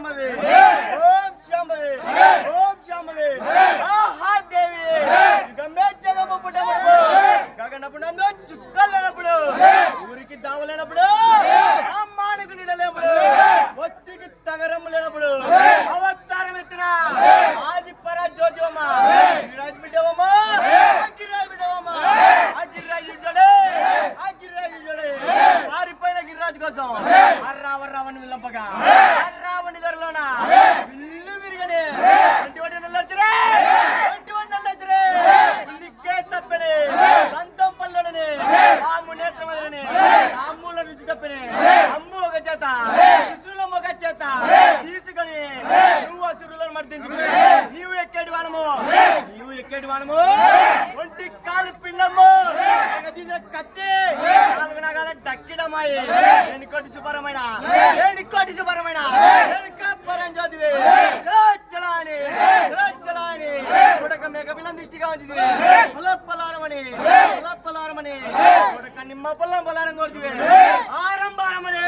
శాంభవి ఓం శాంభవి ఓం శాంభవి ఆహా దేవి గమ్మే జగము పుట్టమప్పుడు గగనప్పుడు నందు చుక్కలు లేనప్పుడు ఊరికి దావలేనప్పుడు అమ్మానికి నిడలేనప్పుడు ఒత్తికి తగరము లేనప్పుడు అవతారం ఎత్తిన ఆది పరా జ్యోతివమ్మ గిరిరాజు బిడ్డవమ్మ గిరిరాజు బిడ్డవమ్మ గిరిరాజు పారిపోయిన గిరిరాజు కోసం అర్రావని విల్లంపగా అర్రావని ధరలోన ఇల్లు విరిగని 21 నెలలు వచ్చరే 21 నెలలు వచ్చరే ఉల్లికే తప్పని దంతం పల్లెలని రాము నేత్రమదని రాముల రుచి తప్పని అమ్ము ఒక చేత విసులం ఒక చేత తీసుకొని నువ్వు అసురులను మర్దించుకుని నీవు ఎక్కేటి వానము ఒంటి కాలు పిండము తీసిన కత్తి 4 నగాల డక్కిడమ్మాయి ఎన్నికోటి శుభరమైన జ్యోతివి చలాని కొడక మేక పిల్లం దృష్టిగా వచ్చింది పొలప్పలారమని కొడక నిమ్మ పొల్లం కొడుతుంది ఆరంభారమని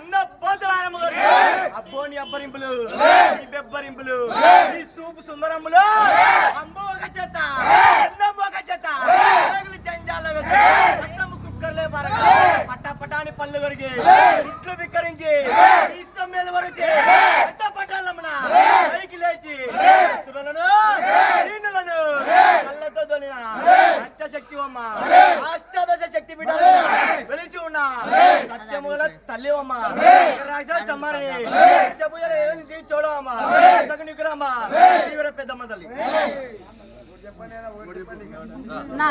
ఉన్న పోతలారమ్మ కొడుతుంది అబ్బో నీ అబ్బరింపులు నీ బెబ్బరింపులు నీ సూపు సుందరమ్ములు అంబో ఒక చెత్త జంజాల రక్తము కుక్కర్లే పరగా పట్టపటాని పళ్ళు కొరికి గుట్లు బిక్కరించి ఇష్టం మీద వరచి పట్టపట్టాలమ్మన పైకి లేచి సురలను దీనులను కళ్ళతో తొలిన అష్టశక్తి అమ్మ అష్టాదశ శక్తి బిడ్డలు వెలిసి ఉన్న సత్యముల తల్లి అమ్మ రాశాలు సమ్మారని పూజలు ఏమి తీసి చూడవమ్మ సగునికురమ్మ పెద్దమ్మ తల్లి నా